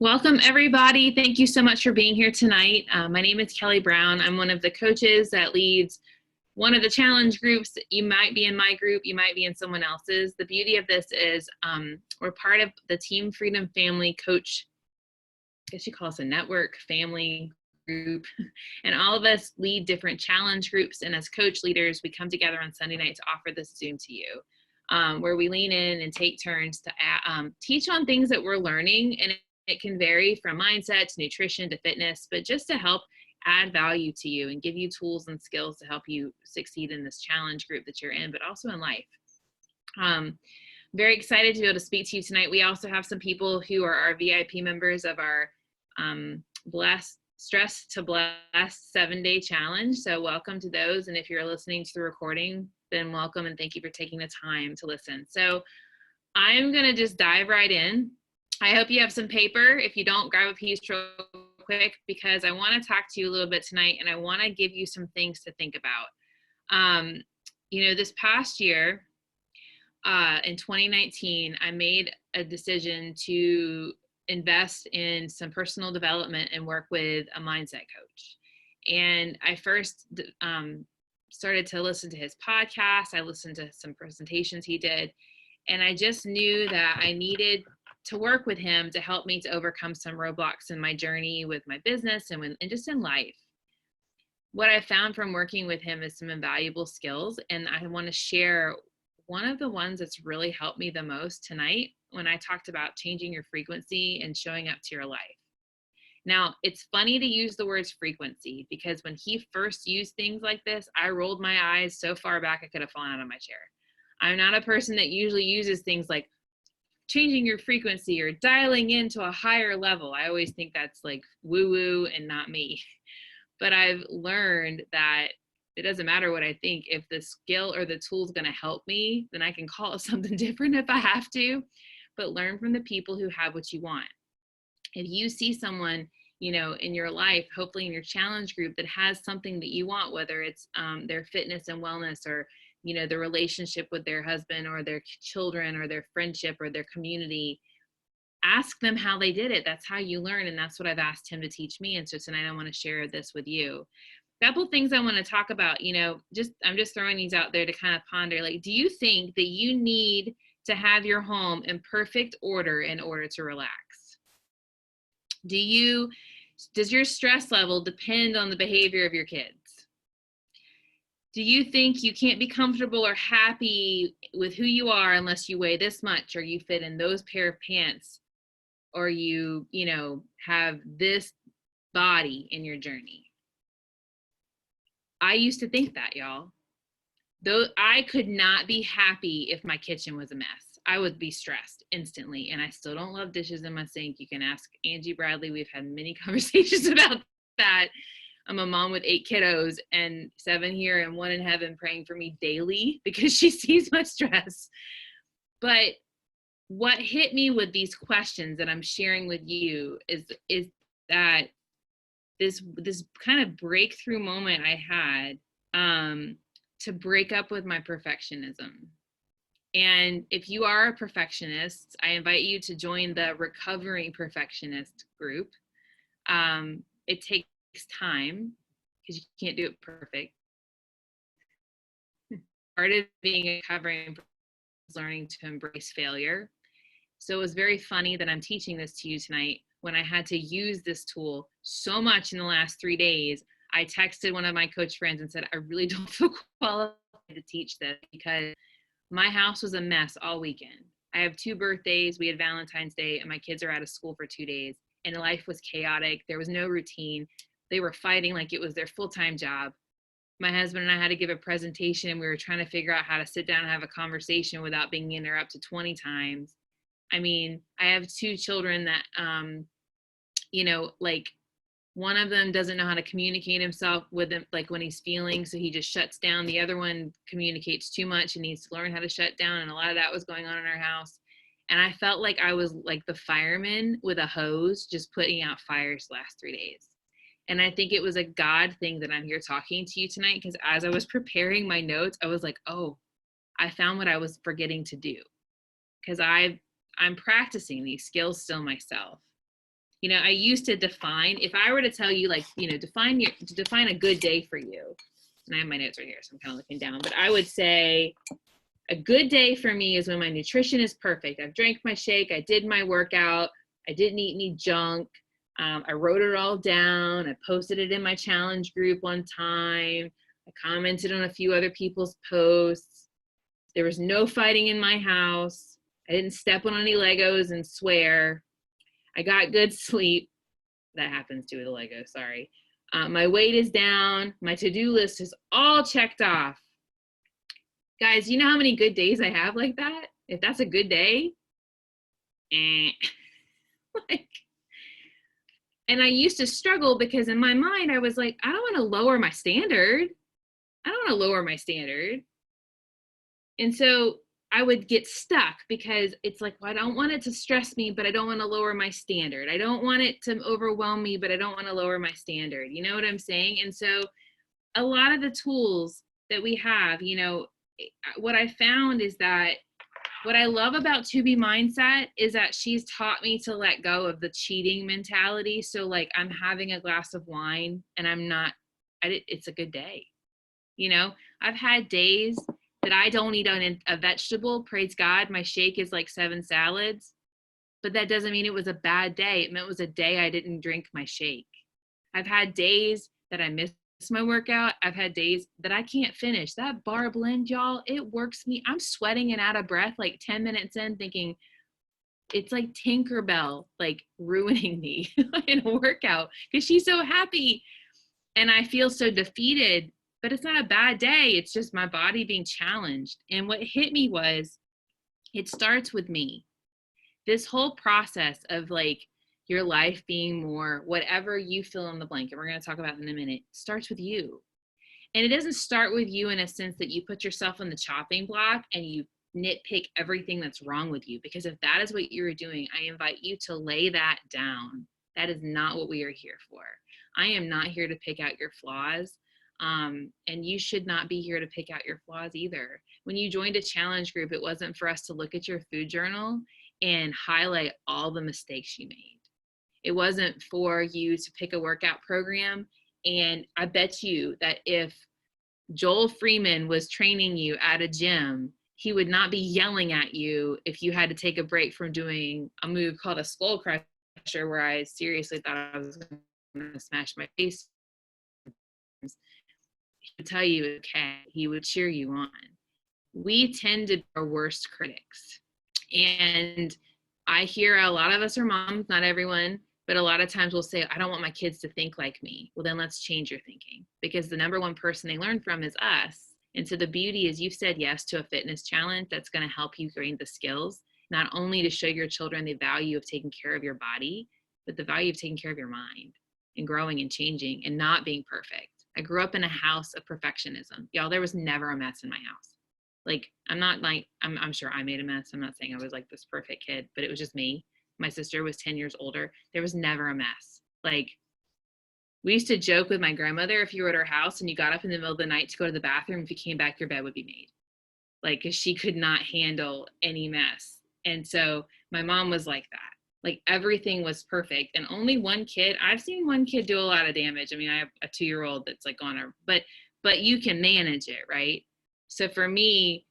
Welcome, everybody. Thank you so much for being here tonight. My name is Kelly Brown. I'm one of the coaches that leads one of the challenge groups. You might be in my group, you might be in someone else's. The beauty of this is we're part of the Team Freedom Family Coach, I guess you call us a network family group, and all of us lead different challenge groups, and as coach leaders, we come together on Sunday night to offer this Zoom to you, where we lean in and take turns to teach on things that we're learning, and it can vary from mindset to nutrition to fitness, but just to help add value to you and give you tools and skills to help you succeed in this challenge group that you're in, but also in life. Very excited to be able to speak to you tonight. We also have some people who are our VIP members of our Stress to Bless 7-day challenge. So welcome to those. And if you're listening to the recording, then welcome and thank you for taking the time to listen. So I'm going to just dive right in. I hope you have some paper. If you don't, grab a piece real quick, because I want to talk to you a little bit tonight, and I want to give you some things to think about. This past year, in 2019, I made a decision to invest in some personal development and work with a mindset coach. And I first started to listen to his podcast. I listened to some presentations he did, and I just knew that I needed to work with him to help me to overcome some roadblocks in my journey with my business and just in life. What I found from working with him is some invaluable skills, and I want to share one of the ones that's really helped me the most tonight when I talked about changing your frequency and showing up to your life. Now, it's funny to use the words frequency, because when he first used things like this, I rolled my eyes so far back I could have fallen out of my chair. I'm not a person that usually uses things like changing your frequency or dialing into a higher level. I always think that's like woo-woo and not me. But I've learned that it doesn't matter what I think. If the skill or the tool is going to help me, then I can call it something different if I have to. But learn from the people who have what you want. If you see someone, in your life, hopefully in your challenge group, that has something that you want, whether it's their fitness and wellness, or the relationship with their husband or their children or their friendship or their community, ask them how they did it. That's how you learn. And that's what I've asked him to teach me. And so tonight I want to share this with you. A couple things I want to talk about, I'm just throwing these out there to kind of ponder. Like, do you think that you need to have your home in perfect order in order to relax? Does your stress level depend on the behavior of your kids? Do you think you can't be comfortable or happy with who you are unless you weigh this much, or you fit in those pair of pants, or you have this body in your journey? I used to think that, y'all. Though I could not be happy if my kitchen was a mess. I would be stressed instantly, and I still don't love dishes in my sink. You can ask Angie Bradley. We've had many conversations about that. I'm a mom with 8 kiddos, and 7 here and 1 in heaven praying for me daily because she sees my stress. But what hit me with these questions that I'm sharing with you is that this kind of breakthrough moment I had to break up with my perfectionism. And if you are a perfectionist, I invite you to join the Recovering Perfectionist group. It takes time because you can't do it perfect. Part of being a recovering is learning to embrace failure. So it was very funny that I'm teaching this to you tonight when I had to use this tool so much in the last 3 days. I texted one of my coach friends and said, I really don't feel qualified to teach this because my house was a mess all weekend. I have 2 birthdays. We had Valentine's Day, and my kids are out of school for 2 days, and life was chaotic. There was no routine. They were fighting like it was their full-time job. My husband and I had to give a presentation, and we were trying to figure out how to sit down and have a conversation without being interrupted 20 times. I mean, I have 2 children that, like, one of them doesn't know how to communicate himself with him, like when he's feeling, so he just shuts down. The other one communicates too much and needs to learn how to shut down. And a lot of that was going on in our house. And I felt like I was like the fireman with a hose, just putting out fires the last 3 days. And I think it was a God thing that I'm here talking to you tonight, because as I was preparing my notes, I was like, oh, I found what I was forgetting to do, because I'm practicing these skills still myself. You know, I used to define, if I were to tell you, like, you know, define a good day for you, and I have my notes right here, so I'm kind of looking down, but I would say a good day for me is when my nutrition is perfect. I've drank my shake, I did my workout, I didn't eat any junk, I wrote it all down, I posted it in my challenge group one time, I commented on a few other people's posts, there was no fighting in my house, I didn't step on any Legos and swear, I got good sleep. That happens too with a Lego, sorry. My weight is down, my to-do list is all checked off. Guys, you know how many good days I have like that? If that's a good day, like, and I used to struggle because in my mind, I was like, I don't want to lower my standard. I don't want to lower my standard. And so I would get stuck because it's like, well, I don't want it to stress me, but I don't want to lower my standard. I don't want it to overwhelm me, but I don't want to lower my standard. You know what I'm saying? And so a lot of the tools that we have, you know, what I found is that what I love about To Be Mindset is that she's taught me to let go of the cheating mentality. So like I'm having a glass of wine and it's a good day. You know, I've had days that I don't eat a vegetable, praise God, my shake is like 7 salads, but that doesn't mean it was a bad day. It meant it was a day I didn't drink my shake. I've had days that I missed my workout. I've had days that I can't finish. That bar blend, y'all, it works me. I'm sweating and out of breath like 10 minutes in thinking it's like Tinkerbell, like ruining me in a workout because she's so happy and I feel so defeated, but it's not a bad day. It's just my body being challenged. And what hit me was it starts with me. This whole process of like your life being more whatever you fill in the blank, and we're going to talk about in a minute, starts with you. And it doesn't start with you in a sense that you put yourself on the chopping block and you nitpick everything that's wrong with you. Because if that is what you're doing, I invite you to lay that down. That is not what we are here for. I am not here to pick out your flaws. And you should not be here to pick out your flaws either. When you joined a challenge group, it wasn't for us to look at your food journal and highlight all the mistakes you made. It wasn't for you to pick a workout program. And I bet you that if Joel Freeman was training you at a gym, he would not be yelling at you if you had to take a break from doing a move called a skull crusher, where I seriously thought I was going to smash my face. He would tell you, okay, he would cheer you on. We tend to be our worst critics. And I hear a lot of us are moms, not everyone, but a lot of times we'll say, I don't want my kids to think like me. Well, then let's change your thinking, because the number one person they learn from is us. And so the beauty is you've said yes to a fitness challenge that's going to help you gain the skills, not only to show your children the value of taking care of your body, but the value of taking care of your mind and growing and changing and not being perfect. I grew up in a house of perfectionism. Y'all, there was never a mess in my house. Like, I'm sure I made a mess. I'm not saying I was like this perfect kid, but it was just me. My sister was 10 years older. There was never a mess. Like, we used to joke with my grandmother, if you were at her house and you got up in the middle of the night to go to the bathroom, if you came back, your bed would be made. Like, 'cause she could not handle any mess. And so my mom was like that. Like, everything was perfect. And only one kid, I've seen one kid do a lot of damage. I mean, I have a 2-year-old that's like on her, but you can manage it, right? So for me,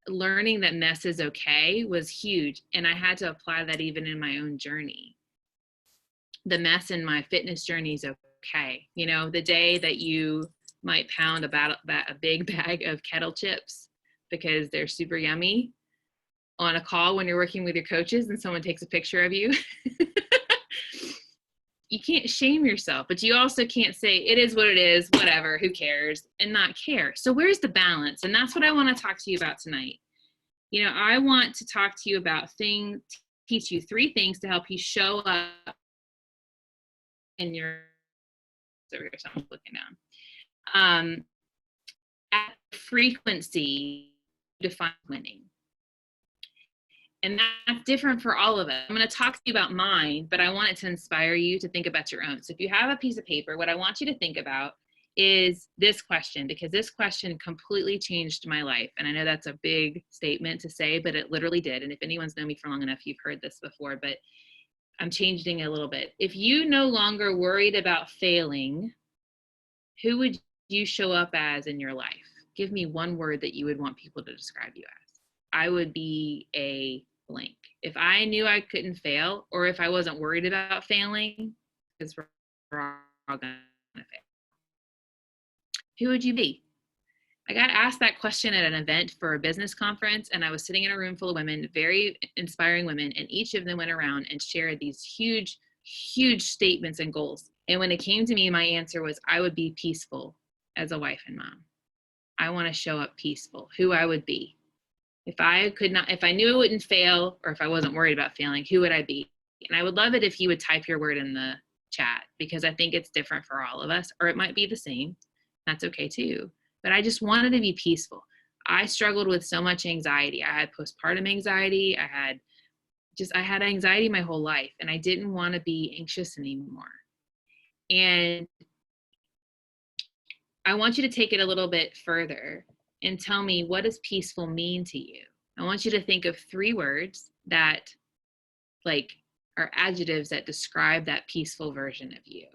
learning that mess is okay was huge. And I had to apply that even in my own journey. The mess in my fitness journey is okay. You know, the day that you might pound a big bag of kettle chips because they're super yummy on a call when you're working with your coaches and someone takes a picture of you, you can't shame yourself, but you also can't say it is what it is, whatever, who cares, and not care. So where's the balance? And that's what I want to talk to you about tonight. You know, I want to talk to you about teach you 3 things to help you show up in your, sorry, I'm looking down, at frequency define winning. And that's different for all of us. I'm going to talk to you about mine, but I want it to inspire you to think about your own. So if you have a piece of paper, what I want you to think about is this question, because this question completely changed my life. And I know that's a big statement to say, but it literally did. And if anyone's known me for long enough, you've heard this before, but I'm changing it a little bit. If you no longer worried about failing, who would you show up as in your life? Give me one word that you would want people to describe you as. I would be a blank. If I knew I couldn't fail, or if I wasn't worried about failing, because we're all gonna fail, who would you be? I got asked that question at an event for a business conference, and I was sitting in a room full of women, very inspiring women, and each of them went around and shared these huge, huge statements and goals. And when it came to me, my answer was, I would be peaceful as a wife and mom. I want to show up peaceful, who I would be. If I knew I wouldn't fail, or if I wasn't worried about failing, who would I be? And I would love it if you would type your word in the chat, because I think it's different for all of us, or it might be the same. That's okay too. But I just wanted to be peaceful. I struggled with so much anxiety. I had postpartum anxiety. I had anxiety my whole life, and I didn't want to be anxious anymore. And I want you to take it a little bit further and tell me, what does peaceful mean to you? I want you to think of 3 words that are adjectives that describe that peaceful version of you.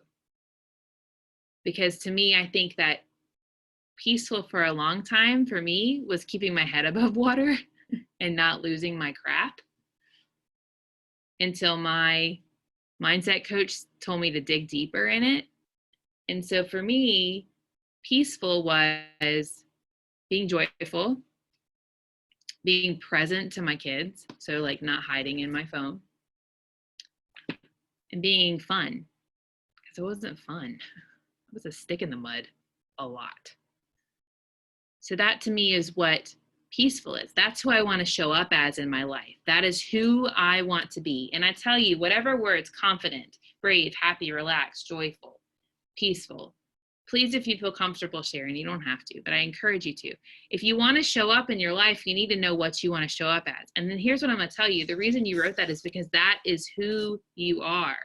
Because to me, I think that peaceful for a long time for me was keeping my head above water and not losing my crap, until my mindset coach told me to dig deeper in it. And so for me, peaceful was being joyful, being present to my kids, so not hiding in my phone, and being fun, because it wasn't fun. It was a stick in the mud a lot. So that to me is what peaceful is. That's who I want to show up as in my life. That is who I want to be. And I tell you, whatever words, confident, brave, happy, relaxed, joyful, peaceful, please, if you feel comfortable sharing, you don't have to, but I encourage you to. If you want to show up in your life, you need to know what you want to show up as. And then here's what I'm going to tell you. The reason you wrote that is because that is who you are.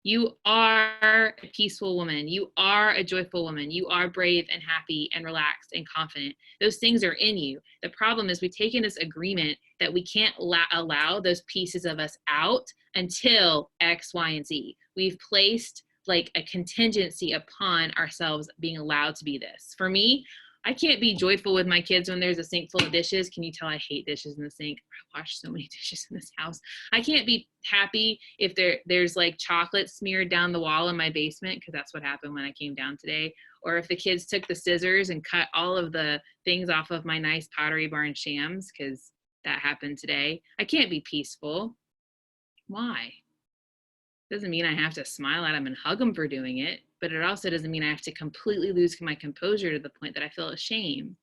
You are a peaceful woman. You are a joyful woman. You are brave and happy and relaxed and confident. Those things are in you. The problem is we've taken this agreement that we can't allow those pieces of us out until X, Y, and Z. We've placed a contingency upon ourselves being allowed to be this. For me, I can't be joyful with my kids when there's a sink full of dishes. Can you tell I hate dishes in the sink? I wash so many dishes in this house. I can't be happy if there's chocolate smeared down the wall in my basement, because that's what happened when I came down today. Or if the kids took the scissors and cut all of the things off of my nice Pottery Barn shams, because that happened today. I can't be peaceful. Why? Doesn't mean I have to smile at them and hug them for doing it, but it also doesn't mean I have to completely lose my composure to the point that I feel ashamed.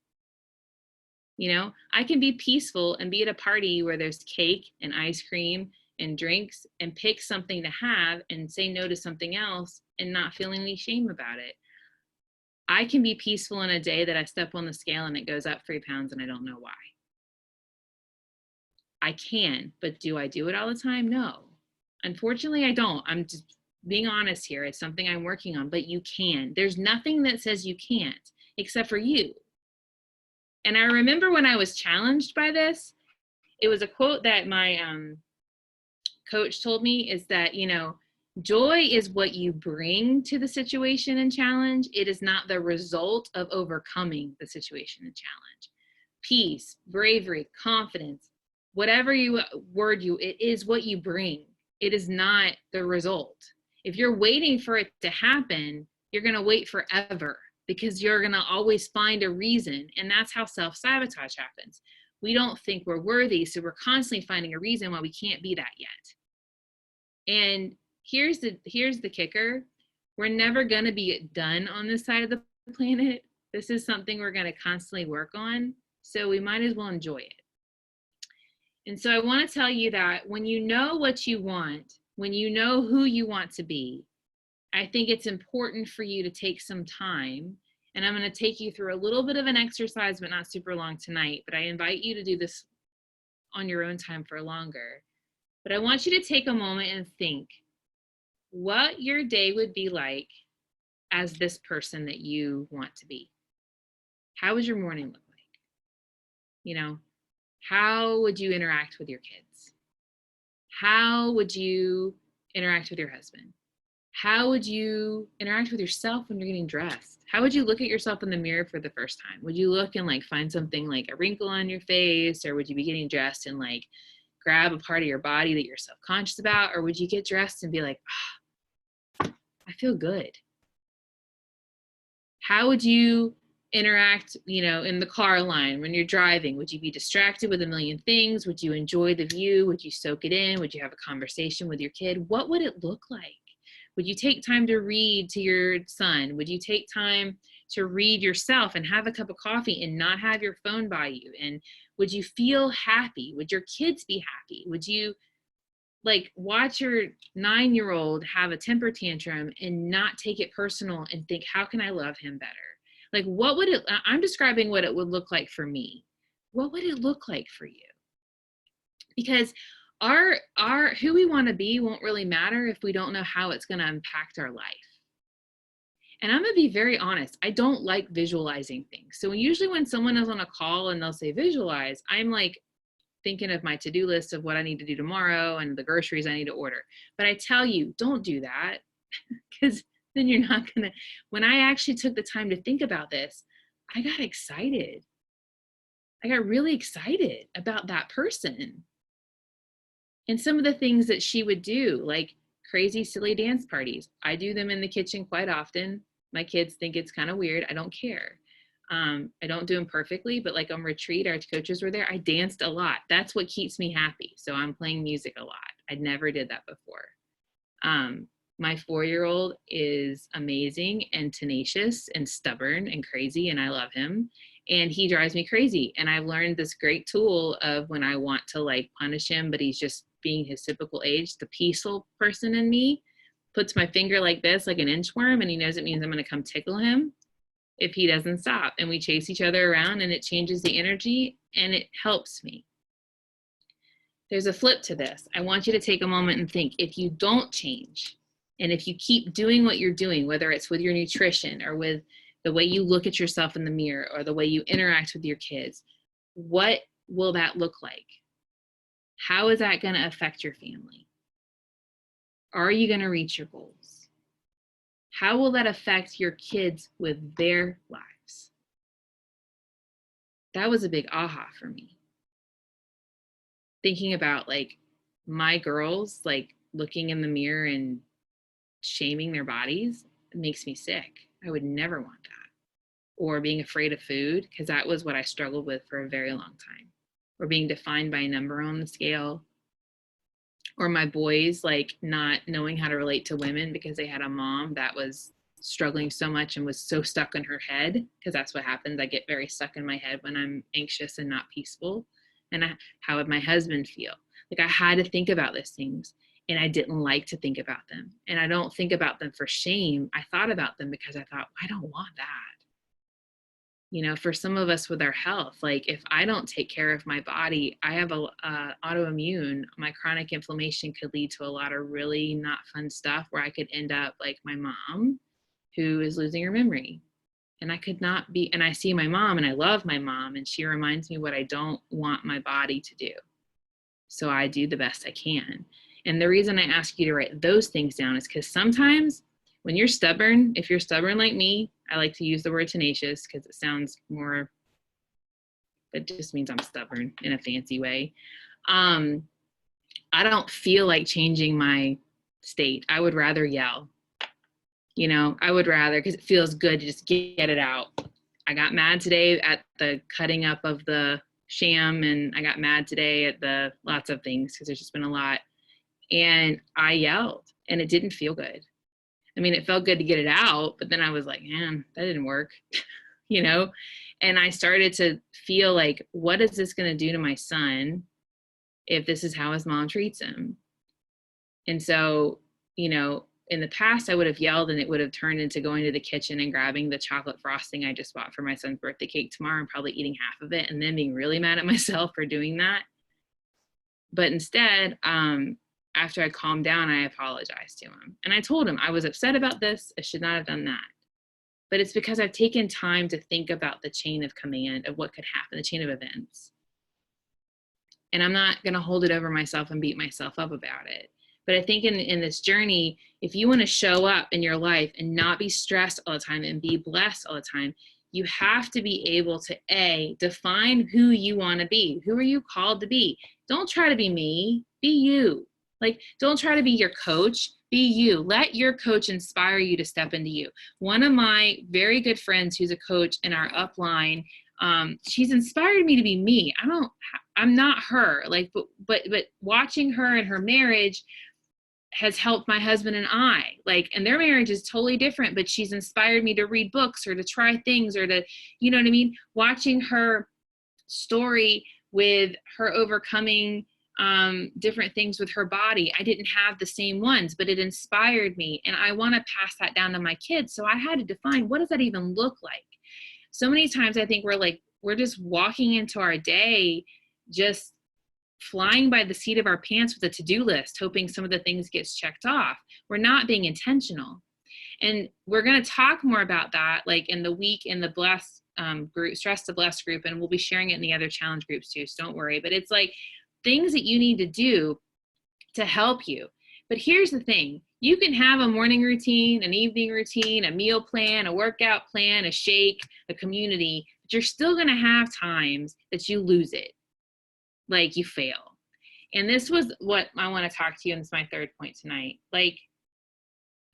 I can be peaceful and be at a party where there's cake and ice cream and drinks and pick something to have and say no to something else and not feeling any shame about it. I can be peaceful in a day that I step on the scale and it goes up 3 pounds and I don't know why. I can, but do I do it all the time? No. Unfortunately, I don't. I'm just being honest here. It's something I'm working on, but you can. There's nothing that says you can't except for you. And I remember when I was challenged by this, it was a quote that my coach told me, is that, joy is what you bring to the situation and challenge. It is not the result of overcoming the situation and challenge. Peace, bravery, confidence, whatever it is what you bring. It is not the result. If you're waiting for it to happen, you're going to wait forever, because you're going to always find a reason. And that's how self-sabotage happens. We don't think we're worthy, so we're constantly finding a reason why we can't be that yet. And here's the kicker. We're never going to be done on this side of the planet. This is something we're going to constantly work on, so we might as well enjoy it. And so I want to tell you that when you know what you want, when you know who you want to be, I think it's important for you to take some time. And I'm going to take you through a little bit of an exercise, but not super long tonight. But I invite you to do this on your own time for longer. But I want you to take a moment and think what your day would be like as this person that you want to be. How would your morning look like? How would you interact with your kids? How would you interact with your husband? How would you interact with yourself when you're getting dressed? How would you look at yourself in the mirror for the first time? Would you look and like find something like a wrinkle on your face, or would you be getting dressed and like grab a part of your body that you're self-conscious about? Or would you get dressed and be like, oh, I feel good? How would you interact, in the car line when you're driving? Would you be distracted with a million things? Would you enjoy the view? Would you soak it in? Would you have a conversation with your kid? What would it look like? Would you take time to read to your son? Would you take time to read yourself and have a cup of coffee and not have your phone by you? And would you feel happy? Would your kids be happy? Would you like watch your 9-year-old have a temper tantrum and not take it personal and think, how can I love him better? Like, what would it, I'm describing what it would look like for me. What would it look like for you? Because our who we want to be won't really matter if we don't know how it's going to impact our life. And I'm going to be very honest, I don't like visualizing things. So usually when someone is on a call and they'll say visualize, I'm like thinking of my to-do list of what I need to do tomorrow and the groceries I need to order. But I tell you, don't do that, because then you're not gonna, when I actually took the time to think about this, I got excited. I got really excited about that person. And some of the things that she would do, like crazy, silly dance parties. I do them in the kitchen quite often. My kids think it's kind of weird. I don't care. I don't do them perfectly, but like on retreat, our coaches were there. I danced a lot. That's what keeps me happy. So I'm playing music a lot. I never did that before. My 4-year-old is amazing and tenacious and stubborn and crazy, and I love him. And he drives me crazy. And I've learned this great tool of when I want to like punish him, but he's just being his typical age, the peaceful person in me puts my finger like this, like an inchworm, and he knows it means I'm going to come tickle him if he doesn't stop. And we chase each other around, and it changes the energy and it helps me. There's a flip to this. I want you to take a moment and think, if you don't change, and if you keep doing what you're doing, whether it's with your nutrition or with the way you look at yourself in the mirror or the way you interact with your kids, what will that look like? How is that going to affect your family? Are you going to reach your goals? How will that affect your kids with their lives? That was a big aha for me. Thinking about like my girls, like looking in the mirror and shaming their bodies, it makes me sick. I would never want that. Or being afraid of food, because that was what I struggled with for a very long time. Or being defined by a number on the scale. Or my boys like not knowing how to relate to women because they had a mom that was struggling so much and was so stuck in her head, because that's what happens. I get very stuck in my head when I'm anxious and not peaceful. And how would my husband feel? Like I had to think about these things, and I didn't like to think about them. And I don't think about them for shame. I thought about them because I thought, I don't want that. For some of us with our health, like if I don't take care of my body, I have a autoimmune, my chronic inflammation could lead to a lot of really not fun stuff where I could end up like my mom, who is losing her memory. And I could not be, and I see my mom and I love my mom, and she reminds me what I don't want my body to do. So I do the best I can. And the reason I ask you to write those things down is because sometimes when you're stubborn, if you're stubborn like me, I like to use the word tenacious because it sounds more, it just means I'm stubborn in a fancy way. I don't feel like changing my state. I would rather yell. I would rather, because it feels good to just get it out. I got mad today at the cutting up of the sham, and I got mad today at the lots of things because there's just been a lot. And I yelled, and it didn't feel good. I mean, it felt good to get it out, but then I was like, man, that didn't work, And I started to feel like, what is this going to do to my son if this is how his mom treats him? And so, in the past, I would have yelled and it would have turned into going to the kitchen and grabbing the chocolate frosting I just bought for my son's birthday cake tomorrow and probably eating half of it and then being really mad at myself for doing that. But instead, after I calmed down, I apologized to him. And I told him I was upset about this. I should not have done that. But it's because I've taken time to think about the chain of command of what could happen, the chain of events. and I'm not going to hold it over myself and beat myself up about it. But I think in this journey, if you want to show up in your life and not be stressed all the time and be blessed all the time, you have to be able to define who you want to be. Who are you called to be? Don't try to be me, be you. Like, don't try to be your coach, be you. Let your coach inspire you to step into you. One of my very good friends who's a coach in our upline, she's inspired me to be me. I'm not her. Like, but watching her and her marriage has helped my husband and I, like, and their marriage is totally different, but she's inspired me to read books or to try things or to, you know what I mean? Watching her story with her overcoming different things with her body. I didn't have the same ones, but it inspired me. And I want to pass that down to my kids. So I had to define, what does that even look like? So many times I think we're just walking into our day, just flying by the seat of our pants with a to-do list, hoping some of the things gets checked off. We're not being intentional. And we're going to talk more about that, like in the week in the Blessed group, Stress to Blessed group, and we'll be sharing it in the other challenge groups too, so don't worry. But it's like things that you need to do to help you. But here's the thing. You can have a morning routine, an evening routine, a meal plan, a workout plan, a shake, a community, but you're still going to have times that you lose it. Like you fail. And this was what I want to talk to you, and it's my third point tonight. Like,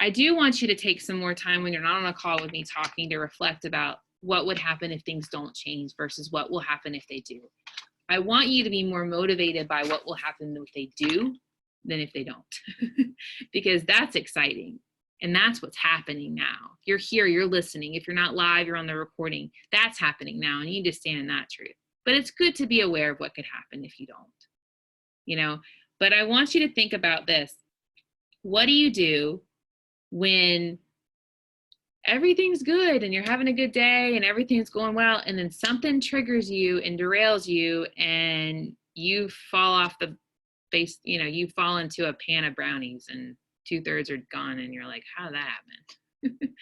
I do want you to take some more time when you're not on a call with me talking to reflect about what would happen if things don't change versus what will happen if they do. I want you to be more motivated by what will happen if they do than if they don't, because that's exciting. And that's what's happening now. You're here, you're listening. If you're not live, you're on the recording. That's happening now, and you need to stand in that truth. But it's good to be aware of what could happen if you don't, you know. But I want you to think about this. What do you do when everything's good and you're having a good day and everything's going well, and then something triggers you and derails you and you fall off the face, you know, you fall into a pan of brownies and 2/3 are gone and you're like, how did that happen?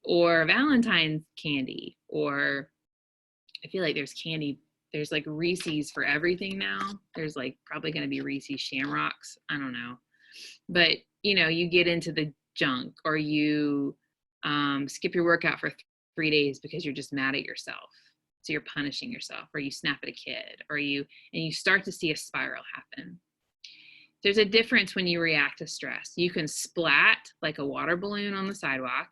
Or Valentine's candy, or I feel like there's candy. There's like Reese's for everything now. There's like probably going to be Reese's Shamrocks. I don't know. But, you know, you get into the junk, or you skip your workout for 3 days because you're just mad at yourself. So you're punishing yourself, or you snap at a kid, and you start to see a spiral happen. There's a difference when you react to stress. You can splat like a water balloon on the sidewalk,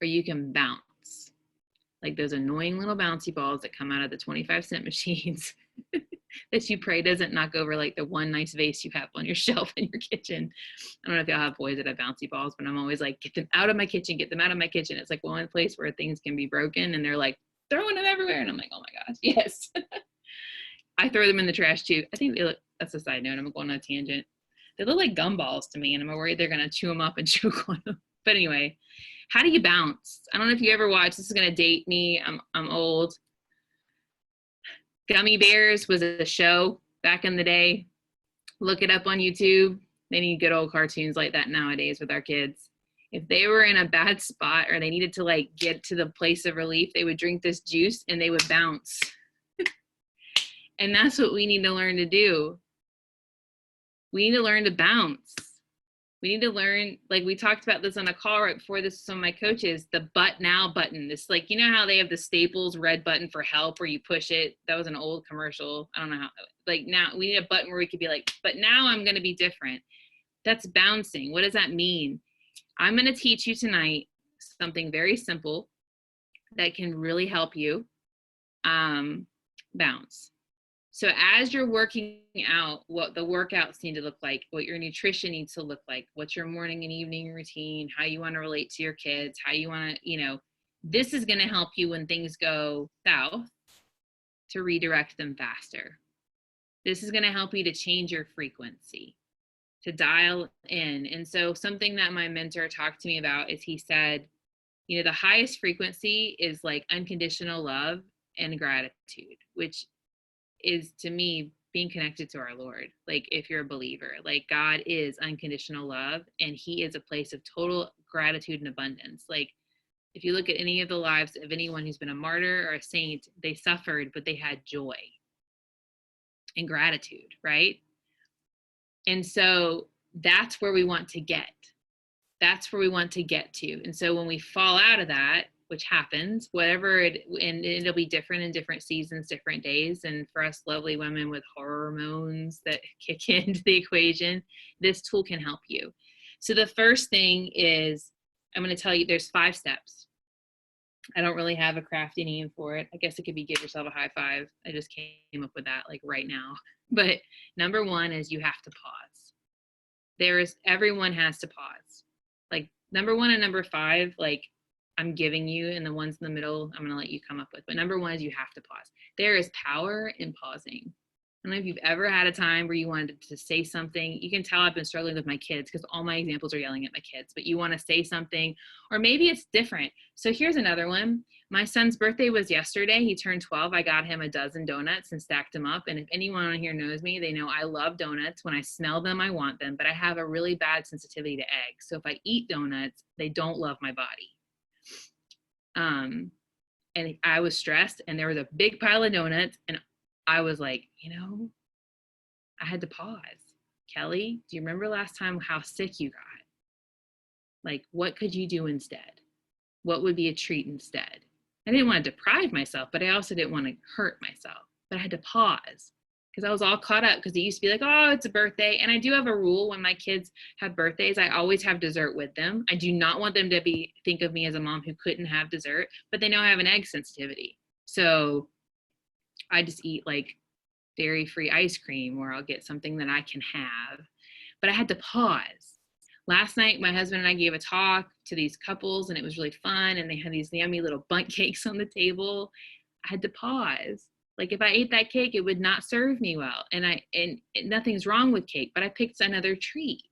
or you can bounce like those annoying little bouncy balls that come out of the 25-cent machines that you pray doesn't knock over like the one nice vase you have on your shelf in your kitchen. I don't know if y'all have boys that have bouncy balls, but I'm always like, get them out of my kitchen, get them out of my kitchen. It's like one place where things can be broken, and they're like throwing them everywhere. And I'm like, oh my gosh, yes. I throw them in the trash too. I think they look, that's a side note, I'm going on a tangent. They look like gumballs to me, and I'm worried they're going to chew them up and choke on them. But anyway, how do you bounce? I don't know if you ever watched, this is going to date me. I'm old. Gummy Bears was a show back in the day. Look it up on YouTube. They need good old cartoons like that nowadays with our kids. If they were in a bad spot or they needed to like get to the place of relief, they would drink this juice and they would bounce. And that's what we need to learn to do. We need to learn to bounce. We need to learn, like we talked about this on a call right before this with some of my coaches, the but now button. This, like, you know how they have the Staples red button for help where you push it? That was an old commercial. I don't know how, like now we need a button where we could be like, but now I'm going to be different. That's bouncing. What does that mean? I'm going to teach you tonight something very simple that can really help you bounce. So as you're working out what the workouts need to look like, what your nutrition needs to look like, what's your morning and evening routine, how you want to relate to your kids, how you want to, you know, this is going to help you when things go south to redirect them faster. This is going to help you to change your frequency, to dial in. And so something that my mentor talked to me about is he said, you know, the highest frequency is like unconditional love and gratitude, which is to me being connected to our Lord. Like if you're a believer, like God is unconditional love, and he is a place of total gratitude and abundance. Like if you look at any of the lives of anyone who's been a martyr or a saint, they suffered, but they had joy. and gratitude, right? And so that's where we want to get. That's where we want to get to. And so when we fall out of that, which happens, whatever it, and it'll be different in different seasons, different days. And for us lovely women with hormones that kick into the equation, this tool can help you. So the first thing is, I'm going to tell you, there's 5 steps. I don't really have a crafty name for it. I guess it could be give yourself a high five. I just came up with that like right now. But number 1 is you have to pause. Everyone has to pause. Like number 1 and number 5, like I'm giving you, and the ones in the middle, I'm going to let you come up with. But number 1 is you have to pause. There is power in pausing. I don't know if you've ever had a time where you wanted to say something. You can tell I've been struggling with my kids because all my examples are yelling at my kids, but you want to say something, or maybe it's different. So here's another one. My son's birthday was yesterday. He turned 12. I got him a dozen donuts and stacked them up. And if anyone on here knows me, they know I love donuts. When I smell them, I want them, but I have a really bad sensitivity to eggs. So if I eat donuts, they don't love my body. And I was stressed, and there was a big pile of donuts, and I was like, I had to pause. Kelly, do you remember last time how sick you got? Like, what could you do instead? What would be a treat instead? I didn't want to deprive myself, but I also didn't want to hurt myself. But I had to pause because I was all caught up, because it used to be like, oh, it's a birthday. And I do have a rule when my kids have birthdays, I always have dessert with them. I do not want them to think of me as a mom who couldn't have dessert, but they know I have an egg sensitivity. So I just eat like dairy-free ice cream, or I'll get something that I can have. But I had to pause. Last night, my husband and I gave a talk to these couples, and it was really fun. And they had these yummy little bundt cakes on the table. I had to pause. Like if I ate that cake, it would not serve me well. And nothing's wrong with cake, but I picked another treat.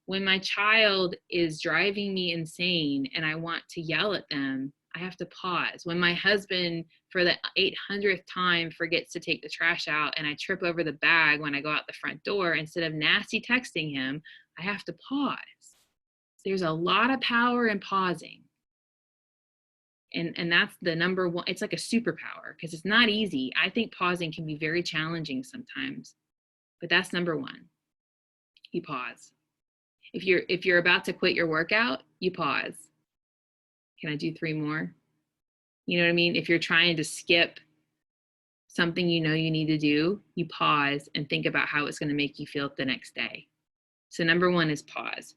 When my child is driving me insane and I want to yell at them, I have to pause. When my husband, for the 800th time, forgets to take the trash out and I trip over the bag when I go out the front door, instead of nasty texting him, I have to pause. There's a lot of power in pausing. And that's the number 1. It's like a superpower because it's not easy. I think pausing can be very challenging sometimes, but that's number 1. You pause. If you're about to quit your workout, you pause. Can I do 3 more? You know what I mean? If you're trying to skip something you need to do, you pause and think about how it's going to make you feel the next day. So number 1 is pause.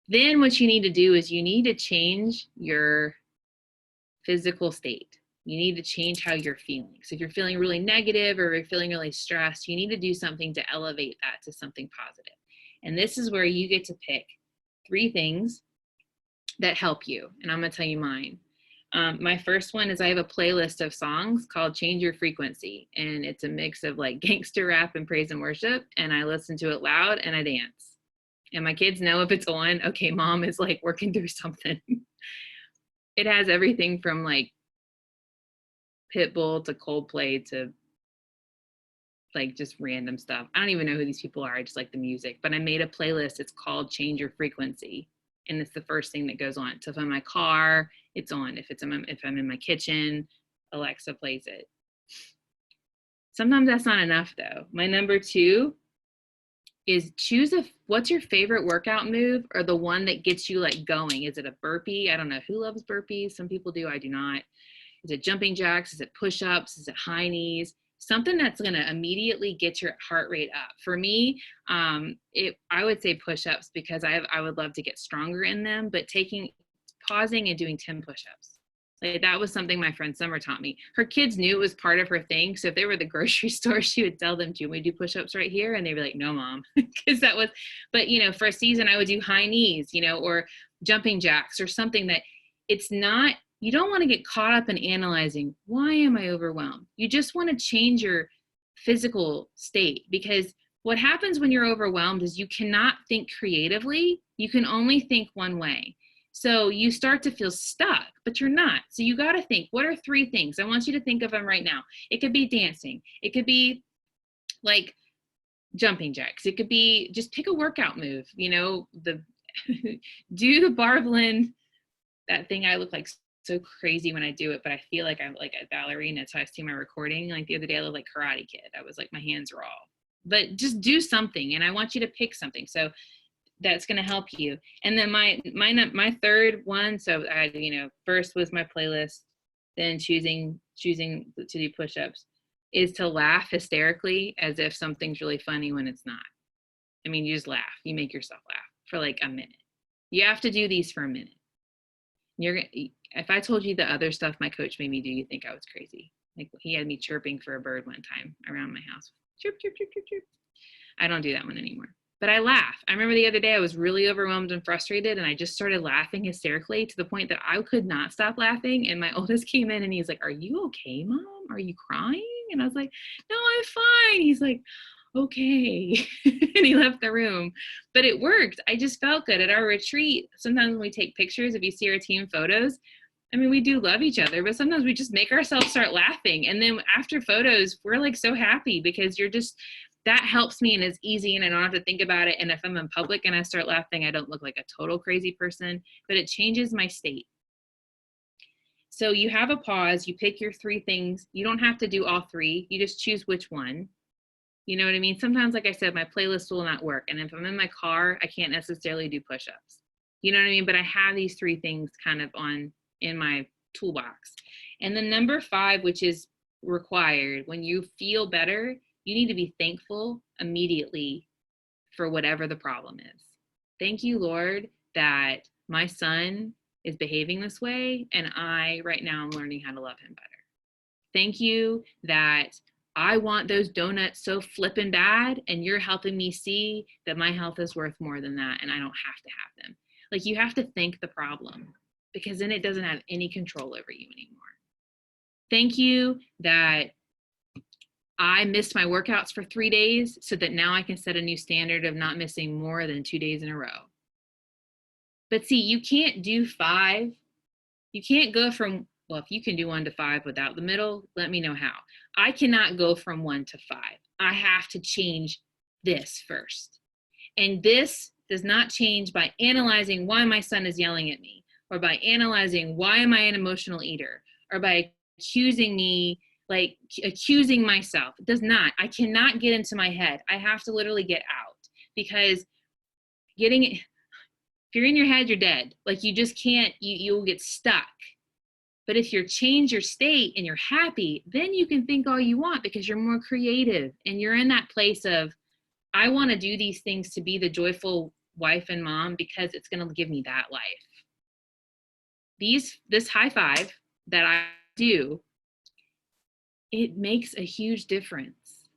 Then what you need to do is you need to change your physical state. You need to change how you're feeling. So if you're feeling really negative or you're feeling really stressed, you need to do something to elevate that to something positive. And this is where you get to pick 3 things that help you. And I'm going to tell you mine. My first one is I have a playlist of songs called Change Your Frequency. And it's a mix of like gangster rap and praise and worship. And I listen to it loud and I dance. And my kids know if it's on, okay, mom is like working through something. It has everything from like Pitbull to Coldplay to like just random stuff. I don't even know who these people are. I just like the music. But I made a playlist. It's called Change Your Frequency. And it's the first thing that goes on. So if I'm in my car, it's on. If I'm in my kitchen, Alexa plays it. Sometimes that's not enough though. My number 2 is choose what's your favorite workout move, or the one that gets you like going. Is it a burpee? I don't know who loves burpees. Some people do, I do not. Is it jumping jacks? Is it push-ups? Is it high knees? Something that's going to immediately get your heart rate up. For me, I would say push-ups because I would love to get stronger in them, but pausing and doing 10 push-ups. Like that was something my friend Summer taught me. Her kids knew it was part of her thing. So if they were at the grocery store, she would tell them, do we do push-ups right here? And they'd be like, no, mom. Because but for a season I would do high knees, or jumping jacks or something that it's not, you don't want to get caught up in analyzing, why am I overwhelmed? You just want to change your physical state, because what happens when you're overwhelmed is you cannot think creatively. You can only think one way. So you start to feel stuck, but you're not. So you got to think, what are 3 things? I want you to think of them right now. It could be dancing. It could be like jumping jacks. It could be just pick a workout move, do the Barbelin, that thing I look like so crazy when I do it, but I feel like I'm like a ballerina. So I see my recording, like the other day I looked like Karate Kid. I was like, my hands were all, but just do something. And I want you to pick something. So that's going to help you. And then my third one. So I, first was my playlist, then choosing to do push-ups, is to laugh hysterically as if something's really funny when it's not. I mean, you just laugh. You make yourself laugh for like a minute. You have to do these for a minute. If I told you the other stuff my coach made me do, you think I was crazy. Like he had me chirping for a bird one time around my house. Chirp, chirp, chirp, chirp, chirp. I don't do that one anymore. But I laugh. I remember the other day I was really overwhelmed and frustrated, and I just started laughing hysterically to the point that I could not stop laughing. And my oldest came in and he's like, "Are you okay, Mom? Are you crying?" And I was like, "No, I'm fine." He's like, "Okay." And he left the room. But it worked. I just felt good. At our retreat, sometimes when we take pictures, if you see our team photos, I mean, we do love each other, but sometimes we just make ourselves start laughing. And then after photos, we're like so happy because that helps me and it's easy and I don't have to think about it. And if I'm in public and I start laughing, I don't look like a total crazy person, but it changes my state. So you have a pause, you pick your 3 things. You don't have to do all 3. You just choose which one. You know what I mean? Sometimes, like I said, my playlist will not work. And if I'm in my car, I can't necessarily do push-ups. You know what I mean? But I have these 3 things kind of in my toolbox. And then number 5, which is required, when you feel better, you need to be thankful immediately for whatever the problem is. Thank you, Lord, that my son is behaving this way, and I right now am learning how to love him better. Thank you that I want those donuts so flippin' bad, and you're helping me see that my health is worth more than that, and I don't have to have them. Like, you have to thank the problem, because then it doesn't have any control over you anymore. Thank you that I missed my workouts for 3 days so that now I can set a new standard of not missing more than 2 days in a row. But see, you can't do 5. You can't go from, well, if you can do 1 to 5 without the middle, let me know how. I cannot go from 1 to 5. I have to change this first. And this does not change by analyzing why my son is yelling at me, or by analyzing why am I an emotional eater, or by accusing myself. It does not. I cannot get into my head. I have to literally get out, because if you're in your head, you're dead. Like, you just can't, you'll get stuck. But if you change your state and you're happy, then you can think all you want, because you're more creative and you're in that place of, I want to do these things to be the joyful wife and mom because it's going to give me that life. This high five that I do, it makes a huge difference.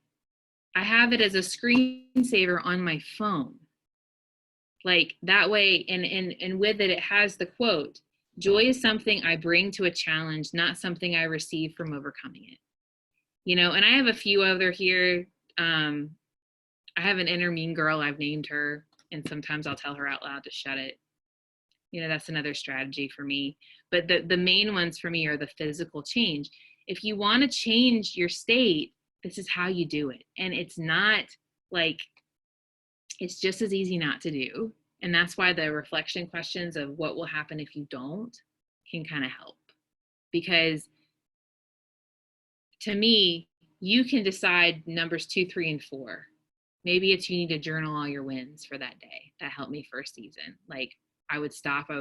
I have it as a screensaver on my phone. Like, that way, and with it, it has the quote, "Joy is something I bring to a challenge, not something I receive from overcoming it." And I have a few other here. I have an inner mean girl, I've named her, and sometimes I'll tell her out loud to shut it. That's another strategy for me. But the main ones for me are the physical change. If you want to change your state, this is how you do it. And it's not like, it's just as easy not to do. And that's why the reflection questions of what will happen if you don't can kind of help. Because to me, you can decide numbers 2, 3, and 4. Maybe it's you need to journal all your wins for that day. That helped me first season. Like, I would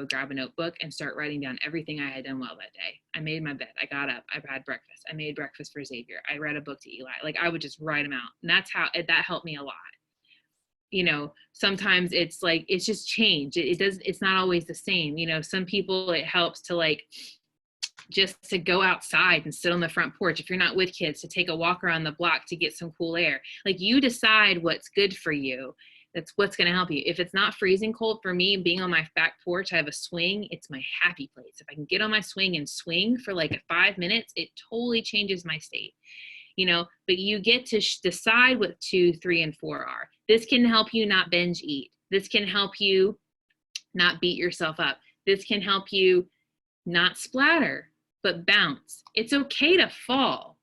grab a notebook and start writing down everything I had done well that day. I made my bed. I got up. I had breakfast. I made breakfast for Xavier. I read a book to Eli. Like, I would just write them out. And that helped me a lot. Sometimes it's like, it's just change. It's not always the same. Some people, it helps to just to go outside and sit on the front porch. If you're not with kids, to take a walk around the block to get some cool air. Like, you decide what's good for you. That's what's going to help you. If it's not freezing cold for me, being on my back porch, I have a swing. It's my happy place. If I can get on my swing and swing for like 5 minutes, it totally changes my state. But you get to decide what 2, 3, and 4 are. This can help you not binge eat. This can help you not beat yourself up. This can help you not splatter, but bounce. It's okay to fall.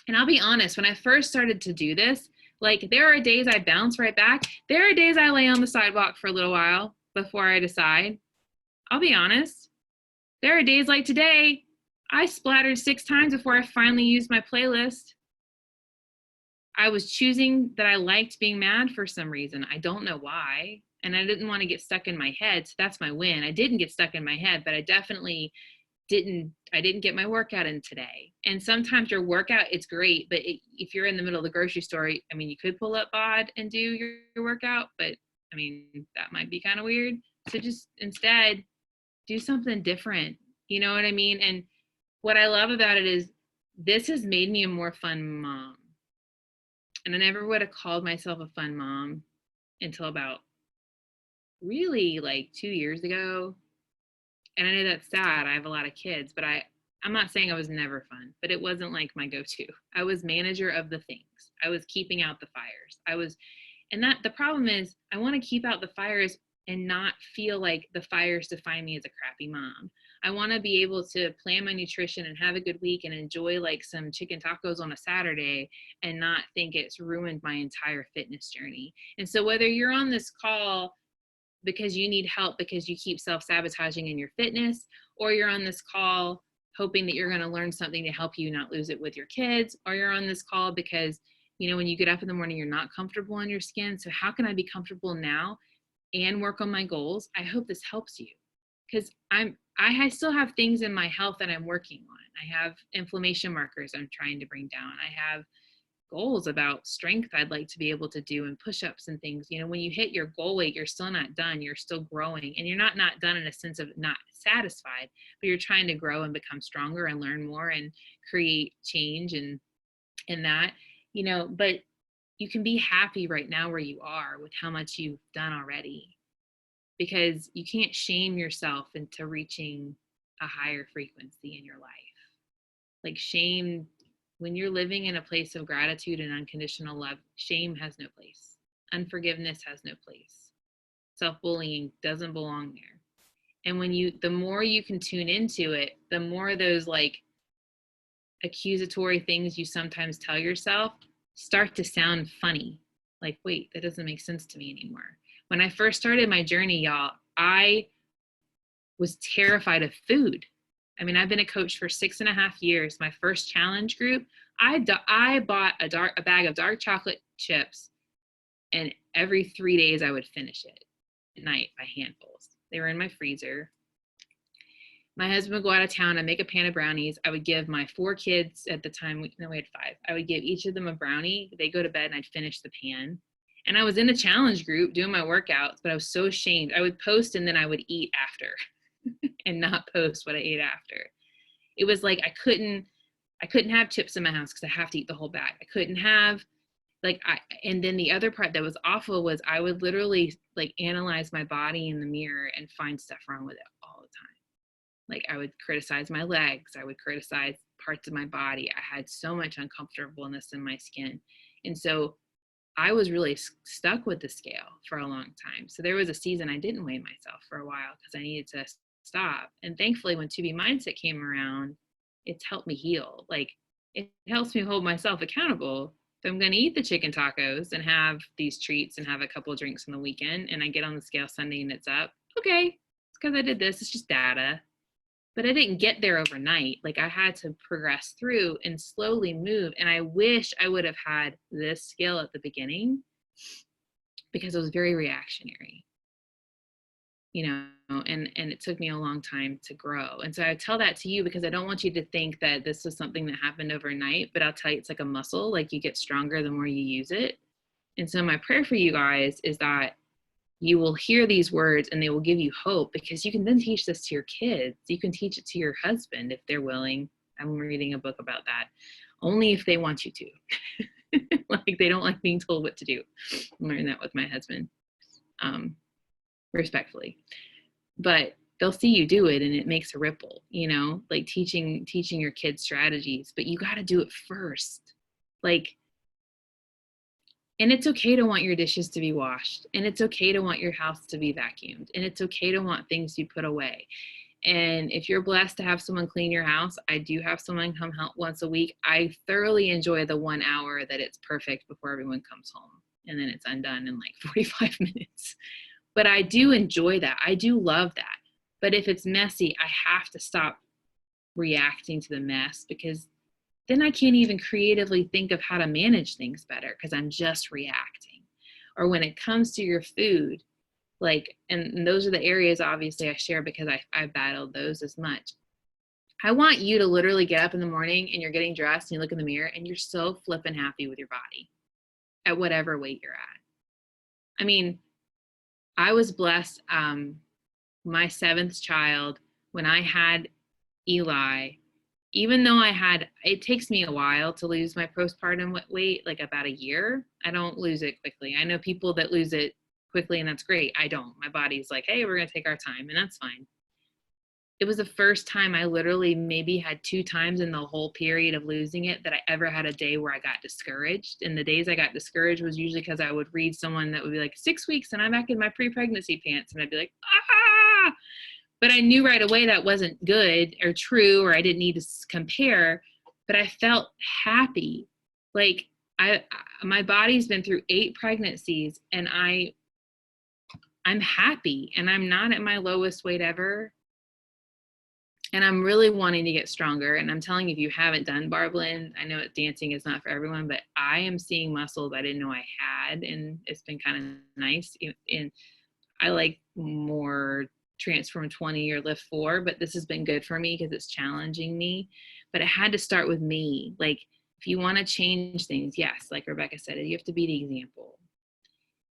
And I'll be honest, when I first started to do this, like, there are days I bounce right back. There are days I lay on the sidewalk for a little while before I decide. I'll be honest. There are days like today, I splattered 6 times before I finally used my playlist. I was choosing that I liked being mad for some reason. I don't know why. And I didn't want to get stuck in my head. So that's my win. I didn't get stuck in my head, but I definitely didn't get my workout in today. And sometimes your workout, it's great, but if you're in the middle of the grocery store, I mean, you could pull up BOD and do your workout, but I mean, that might be kind of weird. So just instead do something different. You know what I mean? And what I love about it is this has made me a more fun mom. And I never would have called myself a fun mom until about really like 2 years ago. And I know that's sad. I have a lot of kids, but I'm not saying I was never fun, but it wasn't like my go-to. I was manager of the things. I was keeping out the fires. And that the problem is I want to keep out the fires and not feel like the fires define me as a crappy mom. I want to be able to plan my nutrition and have a good week and enjoy like some chicken tacos on a Saturday and not think it's ruined my entire fitness journey. And so whether you're on this call because you need help because you keep self-sabotaging in your fitness, or you're on this call hoping that you're going to learn something to help you not lose it with your kids, or you're on this call because, you know, when you get up in the morning, you're not comfortable in your skin. So how can I be comfortable now and work on my goals? I hope this helps you, because I still have things in my health that I'm working on. I have inflammation markers I'm trying to bring down. I have goals about strength I'd like to be able to do and push-ups and things. You know, when you hit your goal weight, you're still not done. You're still growing, and you're not done in a sense of not satisfied, but you're trying to grow and become stronger and learn more and create change and that, you know, but you can be happy right now where you are with how much you've done already, because you can't shame yourself into reaching a higher frequency in your life. Like shame, when you're living in a place of gratitude and unconditional love, shame has no place. Unforgiveness has no place. Self-bullying doesn't belong there. And the more you can tune into it, the more those like accusatory things you sometimes tell yourself start to sound funny. Like, wait, that doesn't make sense to me anymore. When I first started my journey, y'all, I was terrified of food. I mean, I've been a coach for 6.5 years. My first challenge group, I bought a bag of dark chocolate chips, and every 3 days I would finish it at night by handfuls. They were in my freezer. My husband would go out of town and make a pan of brownies. I would give my 4 kids at the time, we had 5. I would give each of them a brownie. They'd go to bed and I'd finish the pan. And I was in the challenge group doing my workouts, but I was so ashamed. I would post and then I would eat after and not post what I ate after. It was like I couldn't have chips in my house because I have to eat the whole bag. I couldn't have and then the other part that was awful was I would literally like analyze my body in the mirror and find stuff wrong with it all the time. Like I would criticize my legs. I would criticize parts of my body. I had so much uncomfortableness in my skin. And so I was really stuck with the scale for a long time. So there was a season I didn't weigh myself for a while because I needed to stop. And thankfully, when 2B Mindset came around, it's helped me heal. Like it helps me hold myself accountable. If I'm going to eat the chicken tacos and have these treats and have a couple of drinks on the weekend, and I get on the scale Sunday and it's up, okay, it's because I did this. It's just data. But I didn't get there overnight. Like I had to progress through and slowly move. And I wish I would have had this skill at the beginning because it was very reactionary, you know, and it took me a long time to grow. And so I tell that to you because I don't want you to think that this was something that happened overnight, but I'll tell you, it's like a muscle, like you get stronger the more you use it. And so my prayer for you guys is that you will hear these words and they will give you hope, because you can then teach this to your kids. You can teach it to your husband if they're willing. I'm reading a book about that. Only if they want you to. Like they don't like being told what to do. I learned that with my husband, respectfully. But they'll see you do it and it makes a ripple, you know, like teaching your kids strategies, but you got to do it first. Like, and it's okay to want your dishes to be washed, and it's okay to want your house to be vacuumed, and it's okay to want things you put away. And if you're blessed to have someone clean your house, I do have someone come help once a week. I thoroughly enjoy the 1 hour that it's perfect before everyone comes home, and then it's undone in like 45 minutes. But I do enjoy that. I do love that. But if it's messy, I have to stop reacting to the mess, because then I can't even creatively think of how to manage things better because I'm just reacting. Or when it comes to your food, like, and those are the areas obviously I share because I battled those as much. I want you to literally get up in the morning and you're getting dressed and you look in the mirror and you're so flippin' happy with your body at whatever weight you're at. I mean, I was blessed. My 7th child, when I had Eli, even though it takes me a while to lose my postpartum weight, like about a year. I don't lose it quickly. I know people that lose it quickly and that's great. I don't. My body's like, hey, we're going to take our time, and that's fine. It was the first time I literally maybe had 2 times in the whole period of losing it that I ever had a day where I got discouraged. And the days I got discouraged was usually because I would read someone that would be like 6 weeks and I'm back in my pre-pregnancy pants. And I'd be like, ah, but I knew right away that wasn't good or true, or I didn't need to compare, but I felt happy. Like my body's been through 8 pregnancies and I'm happy, and I'm not at my lowest weight ever. And I'm really wanting to get stronger. And I'm telling you, if you haven't done Barblin, I know dancing is not for everyone, but I am seeing muscles I didn't know I had. And it's been kind of nice. And I like more Transform 20 or Lift 4, but this has been good for me because it's challenging me. But it had to start with me. Like, if you want to change things, yes, like Rebecca said, you have to be the example.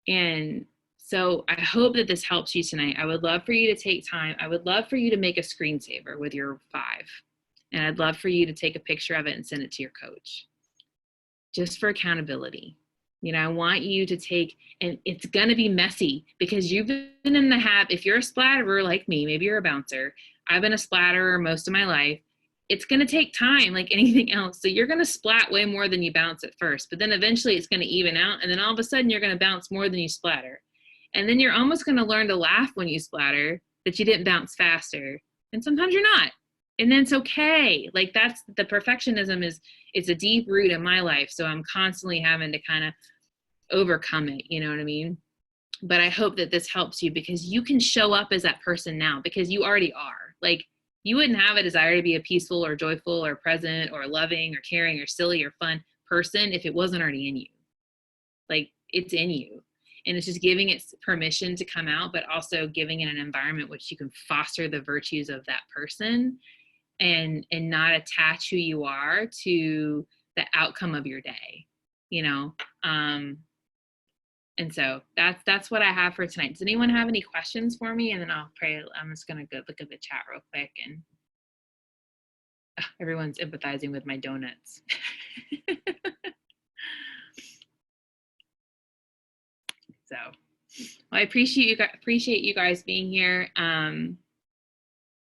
And so I hope that this helps you tonight. I would love for you to take time. I would love for you to make a screensaver with your 5. And I'd love for you to take a picture of it and send it to your coach, just for accountability. You know, I want you to take, and it's going to be messy because you've been in the habit. If you're a splatterer like me, maybe you're a bouncer. I've been a splatterer most of my life. It's going to take time like anything else. So you're going to splat way more than you bounce at first, but then eventually it's going to even out. And then all of a sudden you're going to bounce more than you splatter. And then you're almost going to learn to laugh when you splatter that you didn't bounce faster. And sometimes you're not. And then it's okay. Like, that's the perfectionism it's a deep root in my life. So I'm constantly having to kind of overcome it. You know what I mean? But I hope that this helps you, because you can show up as that person now, because you already are. Like, you wouldn't have a desire to be a peaceful or joyful or present or loving or caring or silly or fun person if it wasn't already in you. Like, it's in you. And it's just giving it permission to come out, but also giving it an environment which you can foster the virtues of that person and not attach who you are to the outcome of your day, you know? And so that's what I have for tonight. Does anyone have any questions for me? And then I'll pray. I'm just going to go look at the chat real quick. And everyone's empathizing with my donuts. So, well, I appreciate you guys being here.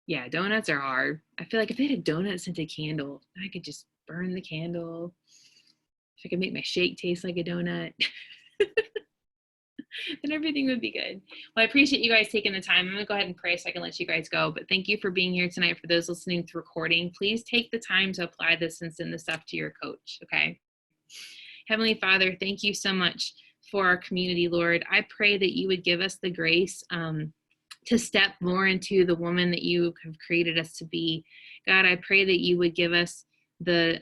Yeah, donuts are hard. I feel like if they had a donut scented candle, I could just burn the candle. If I could make my shake taste like a donut, then everything would be good. Well, I appreciate you guys taking the time. I'm gonna go ahead and pray so I can let you guys go. But thank you for being here tonight. For those listening to recording, please take the time to apply this and send this stuff to your coach, okay? Heavenly Father, thank you so much for our community, Lord. I pray that you would give us the grace to step more into the woman that you have created us to be. God, I pray that you would give us the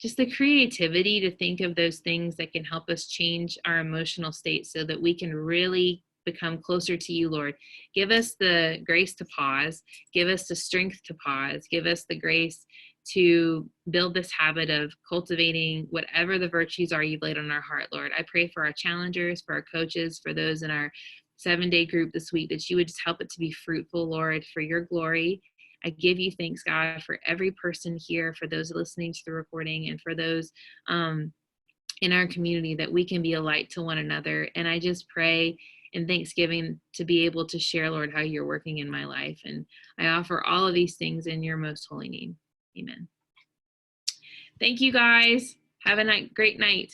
just the creativity to think of those things that can help us change our emotional state so that we can really become closer to you, Lord. Give us the grace to pause. Give us the strength to pause. Give us the grace to build this habit of cultivating whatever the virtues are you've laid on our heart, Lord. I pray for our challengers, for our coaches, for those in our 7-day group this week, that you would just help it to be fruitful, Lord, for your glory. I give you thanks, God, for every person here, for those listening to the recording, and for those in our community, that we can be a light to one another. And I just pray in thanksgiving to be able to share, Lord, how you're working in my life. And I offer all of these things in your most holy name. Amen. Thank you, guys. Have a great night.